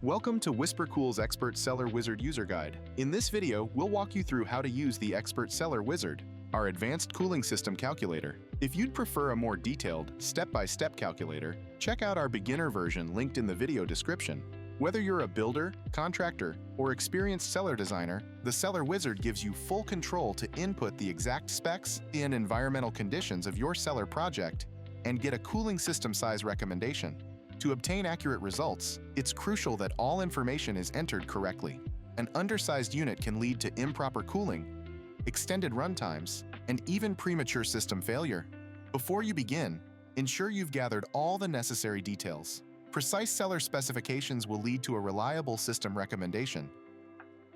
Welcome to WhisperKOOL's Expert Cellar Wizard User Guide. In this video, we'll walk you through how to use the Expert Cellar Wizard, our advanced cooling system calculator. If you'd prefer a more detailed, step-by-step calculator, check out our beginner version linked in the video description. Whether you're a builder, contractor, or experienced cellar designer, the Cellar Wizard gives you full control to input the exact specs and environmental conditions of your cellar project and get a cooling system size recommendation. To obtain accurate results, it's crucial that all information is entered correctly. An undersized unit can lead to improper cooling, extended runtimes, and even premature system failure. Before you begin, ensure you've gathered all the necessary details. Precise cellar specifications will lead to a reliable system recommendation.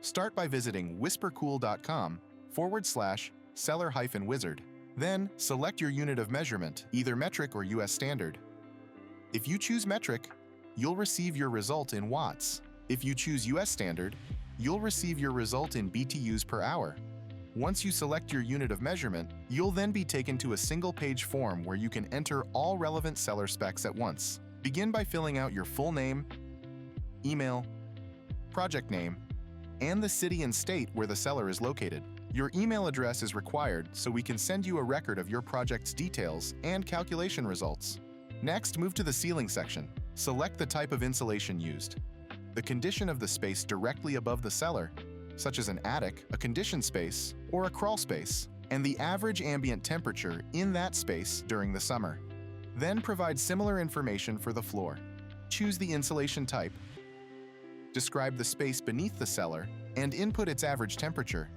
Start by visiting whisperkool.com/cellar-wizard. Then, select your unit of measurement, either metric or US standard. If you choose metric, you'll receive your result in watts. If you choose US standard, you'll receive your result in BTUs per hour. Once you select your unit of measurement, you'll then be taken to a single-page form where you can enter all relevant cellar specs at once. Begin by filling out your full name, email, project name, and the city and state where the cellar is located. Your email address is required so we can send you a record of your project's details and calculation results. Next, move to the ceiling section. Select the type of insulation used, the condition of the space directly above the cellar, such as an attic, a conditioned space, or a crawl space, and the average ambient temperature in that space during the summer. Then provide similar information for the floor. Choose the insulation type, describe the space beneath the cellar, and input its average temperature.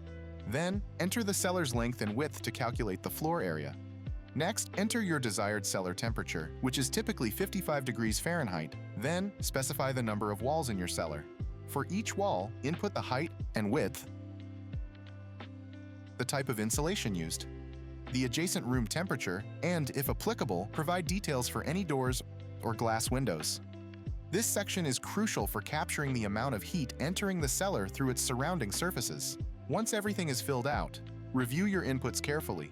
Then, enter the cellar's length and width to calculate the floor area. Next, enter your desired cellar temperature, which is typically 55 degrees Fahrenheit. Then, specify the number of walls in your cellar. For each wall, input the height and width, the type of insulation used, the adjacent room temperature, and, if applicable, provide details for any doors or glass windows. This section is crucial for capturing the amount of heat entering the cellar through its surrounding surfaces. Once everything is filled out, review your inputs carefully.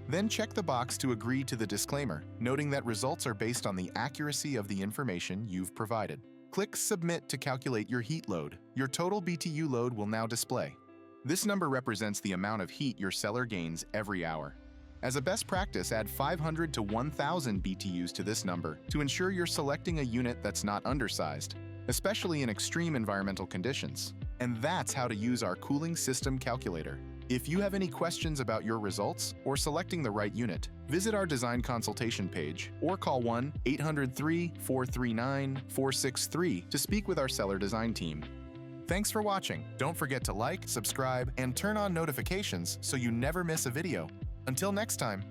Then check the box to agree to the disclaimer, noting that results are based on the accuracy of the information you've provided. Click Submit to calculate your heat load. Your total BTU load will now display. This number represents the amount of heat your cellar gains every hour. As a best practice, add 500 to 1,000 BTUs to this number to ensure you're selecting a unit that's not undersized, especially in extreme environmental conditions. And that's how to use our cooling system calculator. If you have any questions about your results or selecting the right unit, visit our Design Consultation page or call 1-800-439-463 to speak with our cellar design team. Thanks for watching. Don't forget to like, subscribe, and turn on notifications so you never miss a video. Until next time.